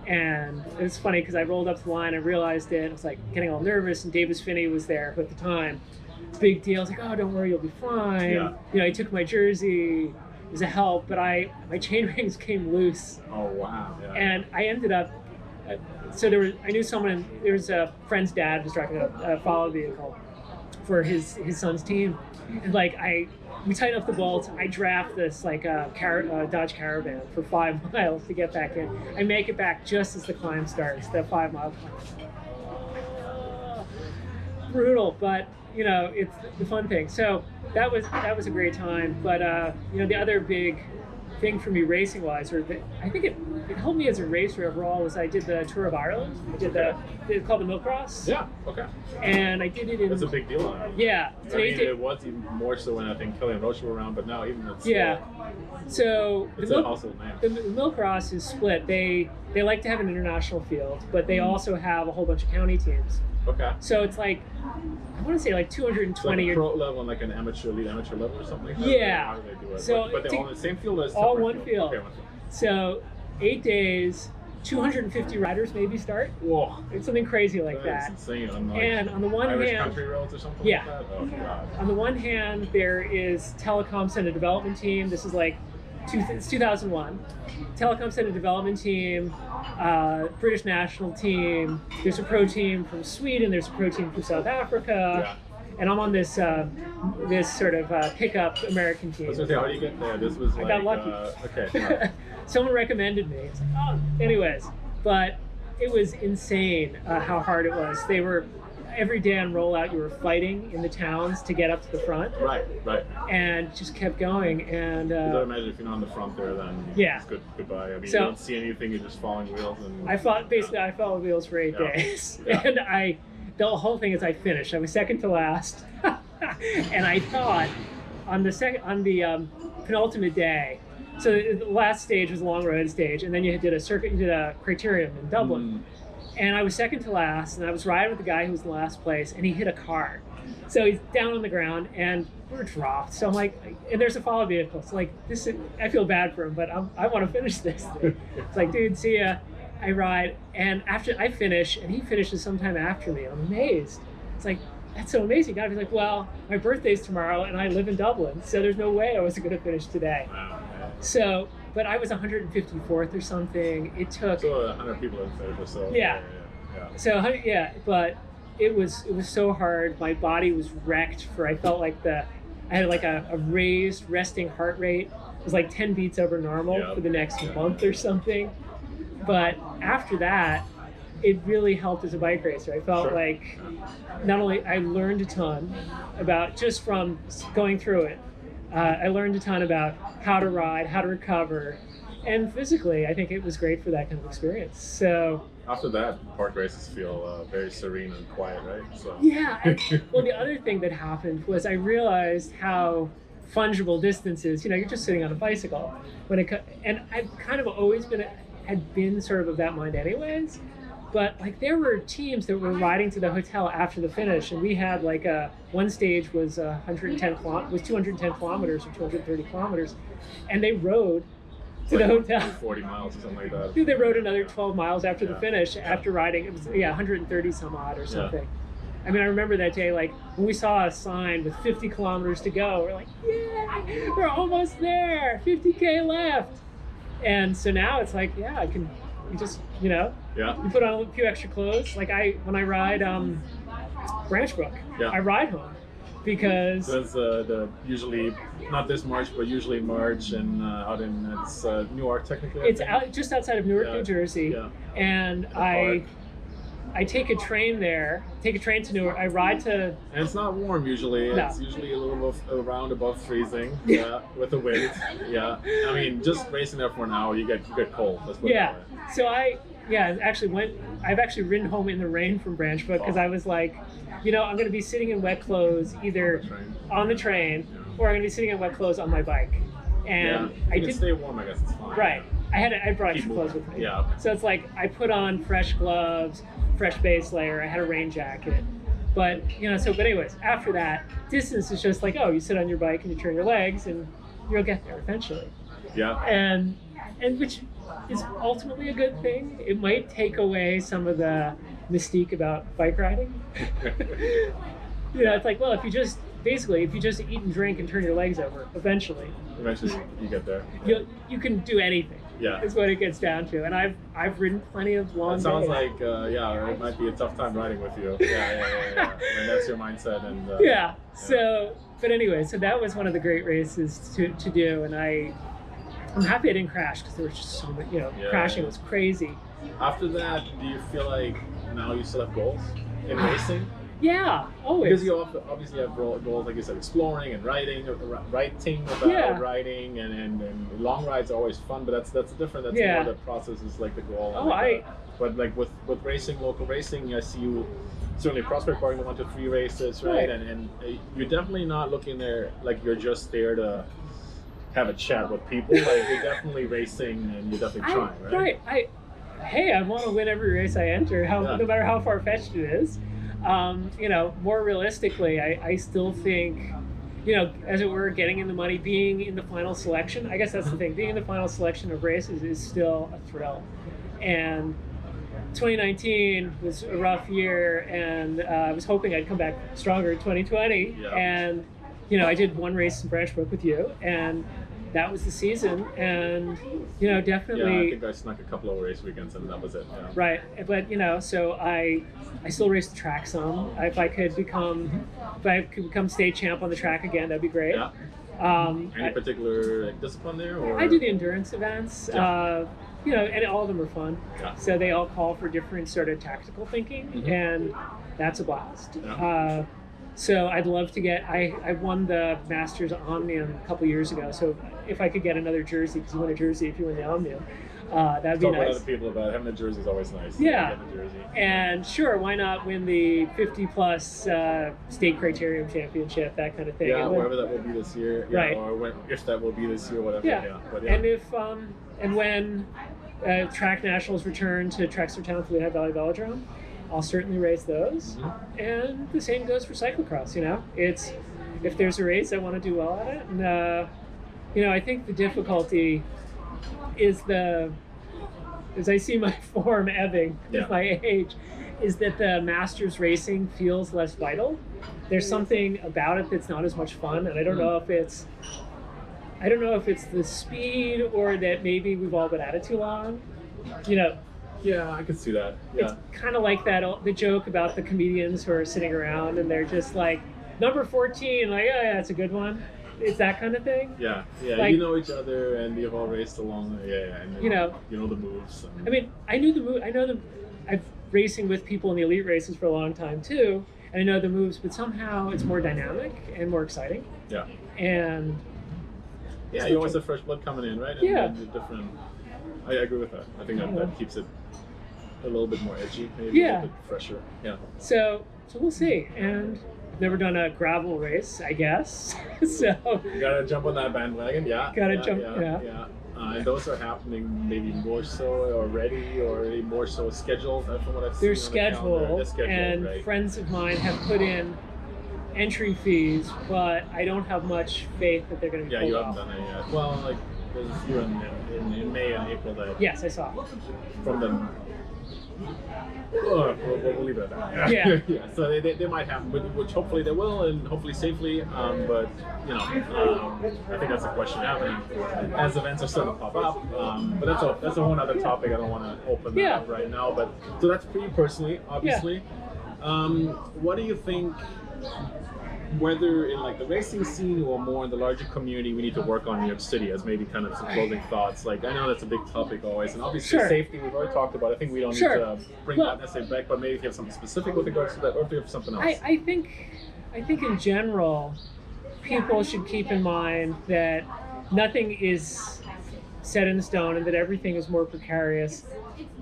And it was funny because I rolled up to the line and realized it. I was getting all nervous, and Davis Finney was there at the time. Big deal. I was oh, don't worry, you'll be fine. Yeah. I took my jersey. It was a help, but my chain rings came loose. Oh, wow. Yeah. And I ended up, I knew someone, there was a friend's dad was driving a follow vehicle for his son's team, and like we tighten up the bolts. I draft this like Dodge Caravan for 5 miles to get back in. I make it back just as the climb starts, the 5 mile climb. Brutal, but you know, it's the fun thing. So that was a great time. But you know, the other big thing for me racing wise, or I think it helped me as a racer overall, was I did the Tour of Ireland. I did it's called the Millcross. Yeah. Okay. And I did it in. That's a big deal. Yeah. I mean, it was even more so when I think Kelly and Roche were around, but now even it's. Yeah. So it's a household name. The Millcross is split. They like to have an international field, but they also have a whole bunch of county teams. Okay. So it's like, I want to say like 220. Like a pro level and like an elite amateur level or something like that? Yeah. How do they do it? So but they're all in the same field as all one field. Okay, one field. So 8 days, 250 riders maybe start. Whoa. It's something crazy like that. That's insane. And on the one Irish hand, country roads or something yeah. like that? Oh, God. On the one hand, there is Telecom sent a development team. This is like it's 2001. Telecom sent a development team, British national team. There's a pro team from Sweden. There's a pro team from South Africa. Yeah. And I'm on this sort of pickup American team. I was going to say, how do you get there? This was like... I got lucky. Okay. Someone recommended me. It's like, oh. Anyways, but it was insane how hard it was. They were... Every day on rollout, you were fighting in the towns to get up to the front. Right. And just kept going. And I imagine if you're not on the front there, then yeah, it's goodbye. I mean, so, you don't see anything. You're just following wheels. And I followed wheels for 8 days, and the whole thing is I finished. I was second to last, and I thought on the penultimate day. So the last stage was a long road stage, and then you did a criterium in Dublin. And I was second to last, and I was riding with the guy who was in last place, and he hit a car. So he's down on the ground, and we're dropped. So I'm like, and there's a follow vehicle. So like, I feel bad for him, but I want to finish this thing. It's like, dude, see ya. I ride, and after I finish, and he finishes sometime after me. I'm amazed. It's like, that's so amazing. Gotta be like, well, my birthday's tomorrow, and I live in Dublin, so there's no way I wasn't going to finish today. Wow. So. But I was 154th or something. It took. So 100 people in favor. So. Yeah. So yeah, but it was so hard. My body was wrecked. I felt like I had like a raised resting heart rate. It was like 10 beats over normal for the next month or something. But after that, it really helped as a bike racer. I felt like not only I learned a ton about just from going through it. I learned a ton about how to ride, how to recover, and physically, I think it was great for that kind of experience. So after that, park races feel very serene and quiet, right? So yeah. Well, the other thing that happened was I realized how fungible distance is. You know, you're just sitting on a bicycle and I've kind of always had been sort of that mind, anyways. But like there were teams that were riding to the hotel after the finish, and we had like one stage was 210 kilometers or 230 kilometers, and they rode to the hotel. 40 miles or something like that. Dude, they rode another 12 miles after the finish, after riding. It was 130 some odd or something. I mean, I remember that day, like when we saw a sign with 50 kilometers to go, we're like, yeah, we're almost there, 50K left. And so now it's like, yeah, you just, you know, you put on a few extra clothes. Like when I ride Branch Brook, I ride home because that's the usually not this March, but usually March and out in Newark technically. It's out just outside of Newark, New Jersey, and I take a train there. Take a train to Newark. I ride to. And it's not warm usually. No. It's usually a little around above freezing. Yeah, with the wind. Yeah, I mean, just racing there for an hour, you get cold. Let's put it that way. So I've actually ridden home in the rain from Branch Brook because I was like, you know, I'm going to be sitting in wet clothes either on the train or I'm going to be sitting in wet clothes on my bike. And I did stay warm. I guess it's fine. Right. I brought extra clothes with me. Yeah. So it's like I put on fresh gloves, fresh base layer. I had a rain jacket. But but anyways, after that, distance is just like, oh, you sit on your bike and you turn your legs and you'll get there eventually. Yeah. And which is ultimately a good thing. It might take away some of the mystique about bike riding. It's like, well, if you just eat and drink and turn your legs over, eventually you get there. You can do anything. Yeah. is what it gets down to. And I've ridden plenty of long It sounds days. like it might be a tough time riding with you. Yeah. And that's your mindset. And Yeah. So, but anyway, so that was one of the great races to do, and I'm happy I didn't crash because there was just so much, crashing was crazy. After that, do you feel like now you still have goals in racing? Yeah, always. Because you obviously have goals, like you said, exploring and writing about riding, and long rides are always fun, but that's different. That's more the process is like the goal. But like with racing, local racing, I see you certainly Prospect Park in the 1 to 3 races, right? And you're definitely not looking there like you're just there to have a chat with people. Like you're definitely racing and you're definitely trying, right? Right. I want to win every race I enter, no matter how far fetched it is. More realistically, I still think, as it were, getting in the money, being in the final selection. I guess that's the thing. Being in the final selection of races is still a thrill. And 2019 was a rough year, and I was hoping I'd come back stronger in 2020. Yeah. And, I did one race in Branch Brook with you, and that was the season. And, definitely. Yeah, I think I snuck a couple of race weekends, and that was it. Yeah. Right, but so I still race the track some. If I could become state champ on the track again, that'd be great. Yeah. Any particular discipline there? Or? I do the endurance events. Yeah. And all of them are fun. Yeah. So they all call for different sort of tactical thinking, and that's a blast. Yeah. So I'd love to get. I won the Masters Omnium a couple years ago. So if I could get another jersey, because you win a jersey if you win the Omnium, that'd be Talk nice. with other people about having a jersey is always nice. Yeah. Get a jersey. And sure, why not win the 50-plus state criterium championship, that kind of thing. Yeah, wherever that will be this year. Yeah, right. Or if that will be this year, whatever. Yeah. Yeah. But And if and when track nationals return to Trexlertown for the Lehigh Valley Velodrome, I'll certainly race those. Mm-hmm. And the same goes for cyclocross. It's if there's a race, I want to do well at it. And I think the difficulty is as I see my form ebbing with my age, is that the Masters racing feels less vital. There's something about it that's not as much fun, and I don't know if it's the speed or that maybe we've all been at it too long. Yeah, I could see that. Yeah. It's kind of like the joke about the comedians who are sitting around and they're just like, number 14, like, oh yeah, that's a good one. It's that kind of thing. Yeah. Like, you know each other and you've all raced along. Yeah. And then, you know the moves. I mean, I knew the move. I know I've racing with people in the elite races for a long time too, and I know the moves, but somehow it's more dynamic and more exciting. Yeah. And you always have fresh blood coming in, right? And different. I agree with that. I think that keeps it a little bit more edgy, maybe a little bit fresher. Yeah. So we'll see. And I've never done a gravel race, I guess. So you gotta jump on that bandwagon. Yeah. Gotta jump. Yeah. And those are happening maybe more so already, or more so scheduled from what I've seen. They're scheduled, and right? Friends of mine have put in entry fees, but I don't have much faith that they're going to be pulled you off. haven't done it yet. Well, like there's a few in May and April that. Yes, I saw. From them. We'll leave it at that. Yeah. So they might happen, which hopefully they will, and hopefully safely. But I think that's a question happening as events are starting to pop up. But that's a whole other topic. I don't want to open that up right now. But so that's for you personally, obviously. What do you think? Whether in like the racing scene or more in the larger community, we need to work on New York City as maybe kind of some closing thoughts. Like I know that's a big topic always, and obviously safety we've already talked about. I think we don't need to bring that necessarily back, but maybe if you have something specific with regards to that, or if you have something else. I think in general, people should keep in mind that nothing is set in stone, and that everything is more precarious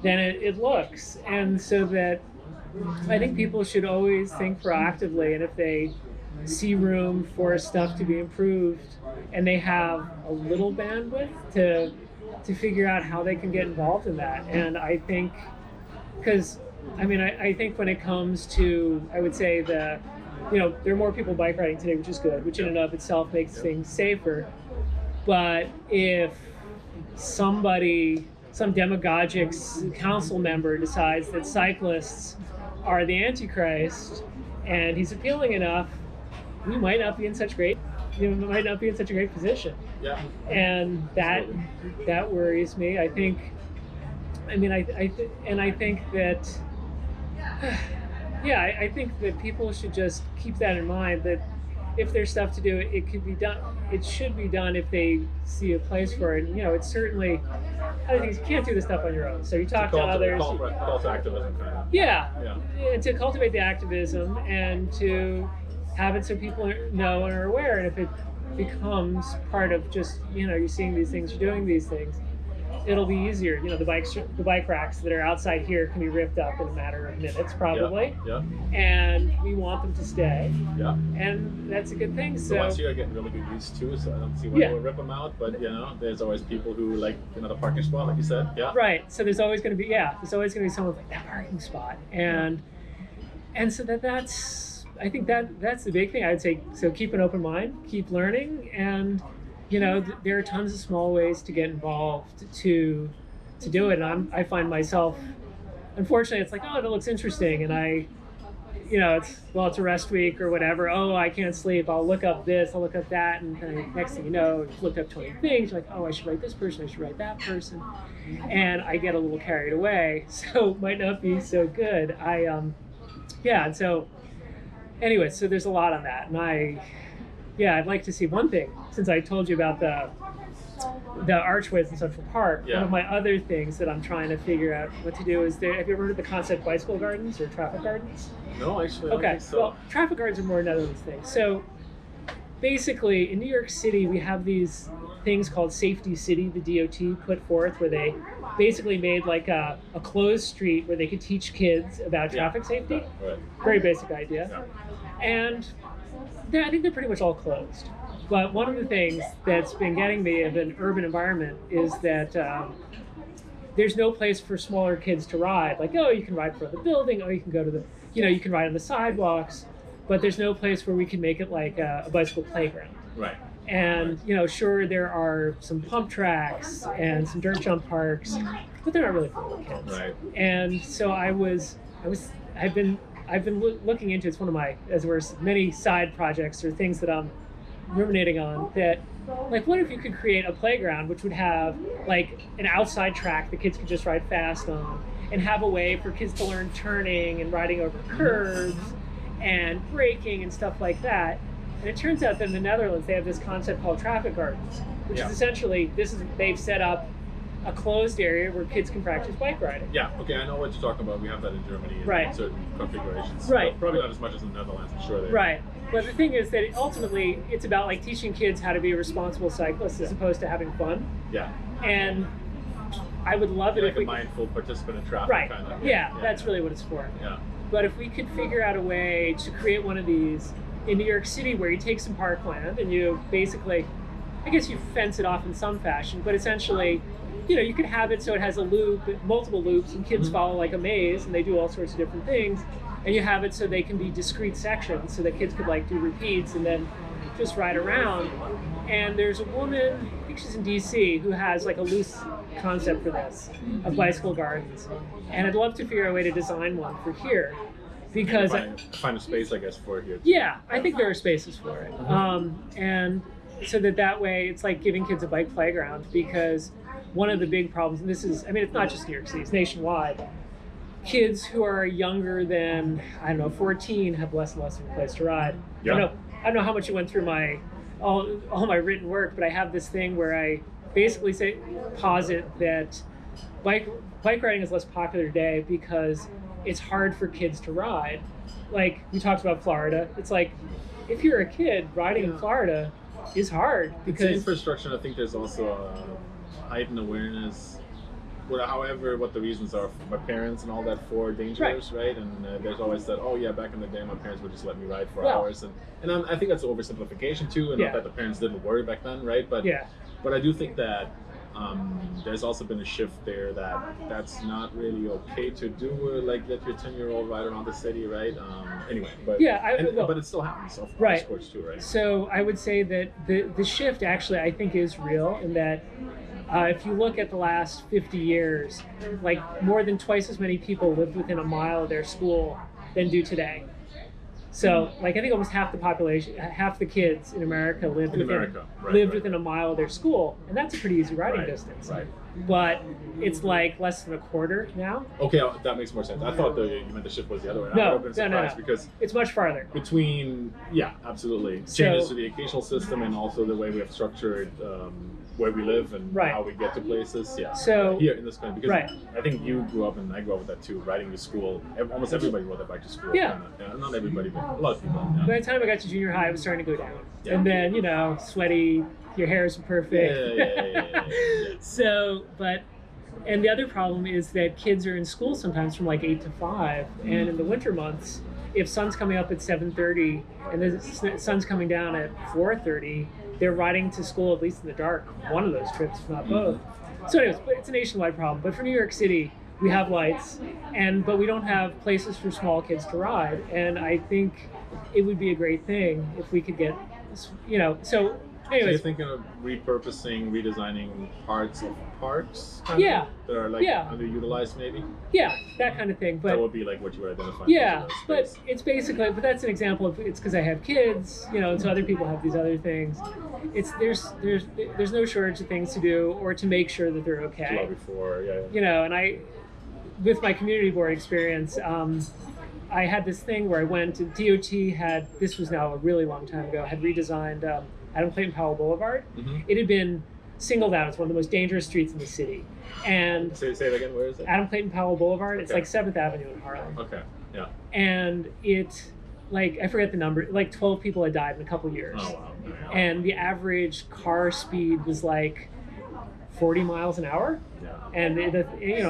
than it looks, and so that I think people should always think proactively, and if they see room for stuff to be improved and they have a little bandwidth to figure out how they can get involved in that. And I think because I think when it comes to, I would say there are more people bike riding today, which is good, which in and of itself makes things safer. But if some demagogic council member decides that cyclists are the Antichrist and he's appealing enough, we might not be in such great might not be in such a great position. Yeah. And that worries me. I think. I mean, I think that. Yeah, I think that people should just keep that in mind. That if there's stuff to do, it could be done. It should be done if they see a place for it. It's certainly. I think you can't do this stuff on your own. So you talk to others. Call to activism, kind of. Yeah. Yeah. And to cultivate the activism and to have it so people know and are aware. And if it becomes part of just you're seeing these things, you're doing these things, it'll be easier. The bike racks that are outside here can be ripped up in a matter of minutes, probably. Yeah. And we want them to stay. Yeah. And that's a good thing. So once you are getting really good use too, so I don't see why you would rip them out. But there's always people who like another parking spot, like you said. Yeah. Right. So there's always going to be someone like that parking spot, and so that's. I think that's the big thing. I would say. So keep an open mind, keep learning, and there are tons of small ways to get involved to do it. And I find myself, unfortunately, it's like, oh, that looks interesting, and it's a rest week or whatever. Oh, I can't sleep. I'll look up this. I'll look up that, and then next thing you know, you've looked up 20 things. You're like, oh, I should write this person. I should write that person, and I get a little carried away. So it might not be so good. And so. Anyway, so there's a lot on that, and I'd like to see one thing. Since I told you about the archways in Central Park, one of my other things that I'm trying to figure out what to do is have you ever heard of the concept bicycle gardens or traffic gardens? No, actually. Okay, well, traffic gardens are more Netherlands things. So basically, in New York City, we have these things called Safety City, the DOT put forth, where they basically made like a closed street where they could teach kids about traffic safety. Right. Very basic idea. Yeah. And I think they're pretty much all closed. But one of the things that's been getting me of an urban environment is that there's no place for smaller kids to ride. Like, oh, you can ride for the building, oh, you can go to you can ride on the sidewalks, but there's no place where we can make it like a bicycle playground. Right. And, sure, there are some pump tracks and some dirt jump parks, but they're not really for little kids. Right. And so I've been looking into, it's one of my, as it were, many side projects or things that I'm ruminating on, that, like, what if you could create a playground which would have, like, an outside track that kids could just ride fast on, and have a way for kids to learn turning and riding over curbs and braking and stuff like that. And it turns out that in the Netherlands, they have this concept called traffic gardens, which is essentially, they've set up a closed area where kids can practice bike riding. Yeah, okay, I know what you're talking about. We have that in Germany in certain configurations. Right. Probably not as much as in the Netherlands, I'm sure. Right. But the thing is that ultimately, it's about like teaching kids how to be responsible cyclists as opposed to having fun. Yeah. And I would love it like if we a mindful participant in traffic. Right. Kind of. Yeah, that's really what it's for. Yeah. But if we could figure out a way to create one of these in New York City where you take some parkland and you basically, I guess you fence it off in some fashion, but essentially, you could have it so it has a loop, multiple loops, and kids follow like a maze and they do all sorts of different things. And you have it so they can be discrete sections so that kids could like do repeats and then just ride around. And there's a woman, I think she's in DC, who has like a loose concept for this, of bicycle gardens. And I'd love to figure out a way to design one for here. Because find a space, I guess, for it here. Yeah, I think there are spaces for it. And so that way it's like giving kids a bike playground, because one of the big problems, and it's not just New York City, it's nationwide, kids who are younger than, 14 have less and less of a place to ride. Yeah. I don't know how much you went through all my written work, but I have this thing where I basically posit that bike riding is less popular today because it's hard for kids to ride. Like we talked about Florida, it's like if you're a kid, riding in Florida is hard because it's infrastructure. I think there's also a heightened awareness. However, what the reasons are for my parents and all that for dangerous, right? And there's always that, oh yeah, back in the day, my parents would just let me ride for hours, and I think that's oversimplification too, and not that the parents didn't worry back then, right? But I do think that there's also been a shift there that's not really okay to do, like let your 10-year-old ride around the city, right? Anyway, but but it still happens, of course, too, right? So I would say that the shift actually I think is real, in that if you look at the last 50 years, like more than twice as many people lived within a mile of their school than do today. So, like, I think almost half the population, half the kids in America lived within a mile of their school, and that's a pretty easy riding distance. Right. But it's like less than a quarter now. Okay, that makes more sense. I thought you meant the shift was the other way. No, I would have been surprised because it's much farther. Between, absolutely. Changes to the educational system and also the way we have structured where we live and how we get to places. Yeah. So here in this country, because I think you grew up and I grew up with that too. Riding to school, almost everybody rode their bike to school. Yeah. Not everybody, but a lot of people. Yeah. By the time I got to junior high, it was starting to go down, and then sweaty. Your hair isn't perfect. Yeah. So, and the other problem is that kids are in school sometimes from like 8 to 5, and in the winter months, if sun's coming up at 7:30 and the sun's coming down at 4:30, they're riding to school at least in the dark. One of those trips, if not both. So, anyways, it's a nationwide problem. But for New York City, we have lights, but we don't have places for small kids to ride. And I think it would be a great thing if we could get, so. Anyways. So you're thinking of repurposing, redesigning parts of parks? That are underutilized maybe? Yeah, that kind of thing. But that would be like what you would identify. Yeah, but it's basically, that's an example of, it's because I have kids, and so other people have these other things. There's no shortage of things to do or to make sure that they're okay. To lobby for, and I, with my community board experience, I had this thing where I went to DOT this was now a really long time ago, had redesigned Adam Clayton Powell Boulevard. Mm-hmm. It had been singled out as one of the most dangerous streets in the city. And say it again, where is it? Adam Clayton Powell Boulevard. Okay. It's like 7th Avenue in Harlem. Okay, yeah. And it, I forget the number, 12 people had died in a couple years. Oh, wow. And the average car speed was 40 miles an hour. Yeah. And it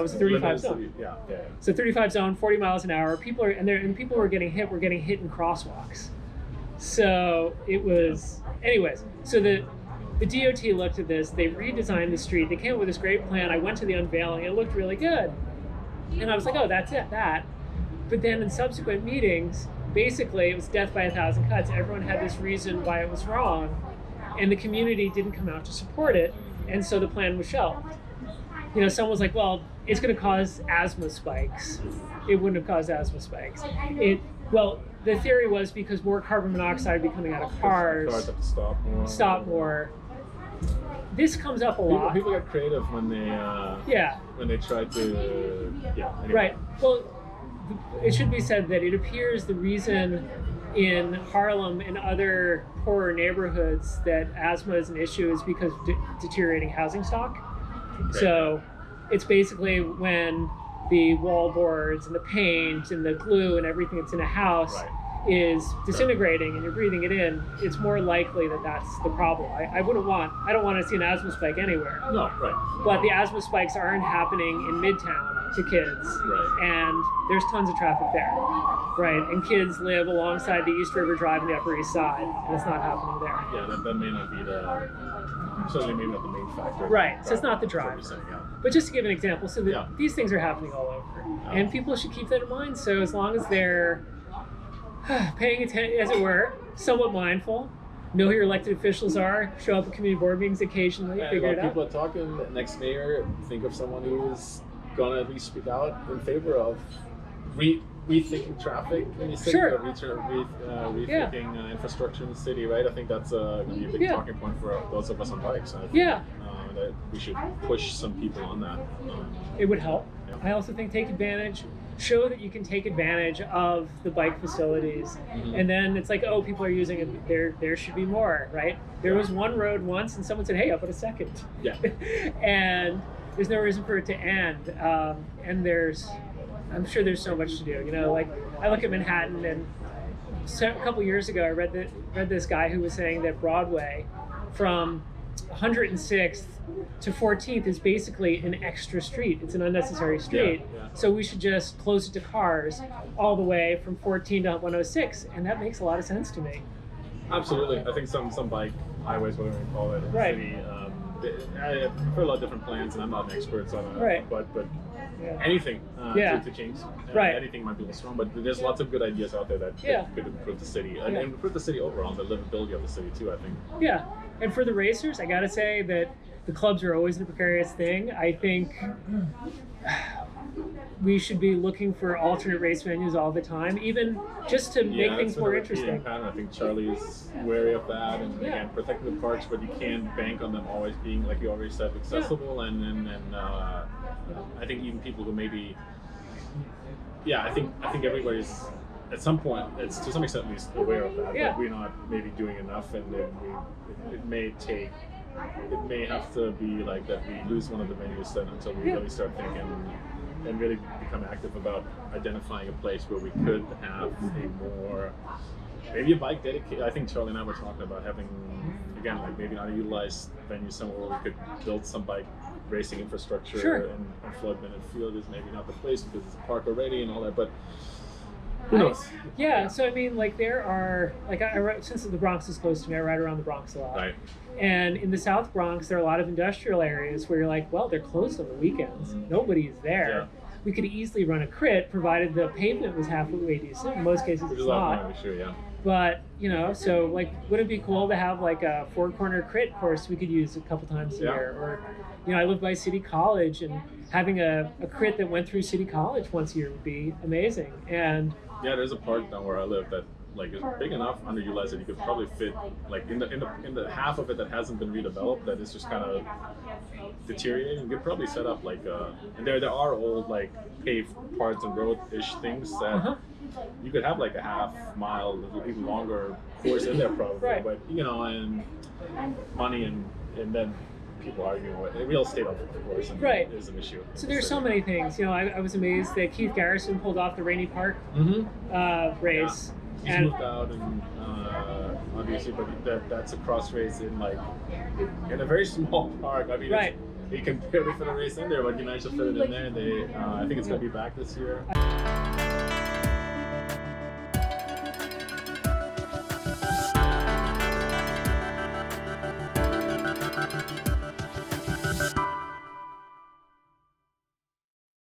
was a 35 zone. Yeah. So 35 zone, 40 miles an hour. People were getting hit in crosswalks. So it was, anyways, so the DOT looked at this, they redesigned the street, they came up with this great plan. I went to the unveiling, it looked really good. And I was like, oh, that's it, that. But then in subsequent meetings, basically it was death by 1,000 cuts. Everyone had this reason why it was wrong, and the community didn't come out to support it, and so the plan was shelved. Someone was like, well, it's going to cause asthma spikes. It wouldn't have caused asthma spikes. The theory was because more carbon monoxide would be coming out of cars. Cars have to stop more. This comes up a lot. People get creative when they try to. Anyway. Right. Well, it should be said that it appears the reason in Harlem and other poorer neighborhoods that asthma is an issue is because of deteriorating housing stock. Okay. So it's basically when the wall boards and the paint and the glue and everything that's in a house is disintegrating and you're breathing it in, it's more likely that that's the problem. I don't want to see an asthma spike anywhere. No, right. But the asthma spikes aren't happening in Midtown to kids. Right. And there's tons of traffic there. Right. And kids live alongside the East River Drive and the Upper East Side, and it's not happening there. Yeah, that may not be certainly maybe not the main factor. Right. So it's not the driver. But just to give an example, so these things are happening all over. And people should keep that in mind. So as long as they're paying attention, as it were, somewhat mindful, know who your elected officials are, show up at community board meetings occasionally, figure it out. People are talking, next mayor, think of someone who's going to at least speak out in favor of rethinking traffic in the city, rethinking infrastructure in the city, right? I think that's going to be a big talking point for those of us on bikes. I think, that we should push some people on that. It would help. Yeah. I also think show that you can take advantage of the bike facilities. Mm-hmm. And then it's like, oh, people are using it, there should be more, right? There was one road once and someone said, hey, how about a second? Yeah. And there's no reason for it to end. And I'm sure there's so much to do. I look at Manhattan, and a couple years ago I read this guy who was saying that Broadway from 106th to 14th is basically an extra street. It's an unnecessary street. Yeah. So we should just close it to cars all the way from 14 to 106, and that makes a lot of sense to me. Absolutely. I think some bike highways, whatever you call it, in the city, I've heard a lot of different plans, and I'm not an expert, so but anything to change. Anything might be a little strong, but there's lots of good ideas out there that could improve the city and improve the city overall, and the livability of the city too, I think. Yeah, and for the racers, I gotta say that the clubs are always a precarious thing. I think we should be looking for alternate race venues all the time, even just to make that's things been a more repeating interesting. pattern. I think Charlie's wary of that, and Yeah. again, protecting the parks, but you can't bank on them always being, like you already said, accessible. And I think even people who maybe, I think everybody's at some point, it's to some extent at least aware of that. Yeah. But we're not maybe doing enough, and then it may have to be like that we lose one of the venues then until we really start thinking and really become active about identifying a place where we could have a more, maybe a bike dedicated. I think Charlie and I were talking about having, again, like maybe not a utilized venue somewhere where we could build some bike racing infrastructure. Sure. And Floyd Bennett Field is maybe not the place because it's a park already and all that, but who knows? So I mean, like there are, like since the Bronx is close to me, I ride around the Bronx a lot. Right. And in the South Bronx, there are a lot of industrial areas where you're like, well, they're closed on the weekends. Nobody's there. Yeah. We could easily run a crit provided the pavement was halfway decent. In most cases, Which it's is a lot of not. money, sure, yeah. But, so like, would it be cool to have like a 4-corner crit course we could use a couple times a year? Or, I live by City College, and having a crit that went through City College once a year would be amazing. And there's a park down where I live that like is big enough, underutilized, that you could probably fit like in the half of it that hasn't been redeveloped, that is just kind of deteriorating. You could probably set up like and there are old like paved parts and road-ish things that you could have like a half mile, even longer course in there probably. Right. But and money and then people arguing with real estate, of course, and Right. is an issue. so there's so many things. I was amazed that Keith Garrison pulled off the Rainy Park race. He's And moved out, and obviously, but that's a cross race in a very small park. I mean, Right. you can barely fit a race in there, but you managed to fit it in there. I think it's going to be back this year.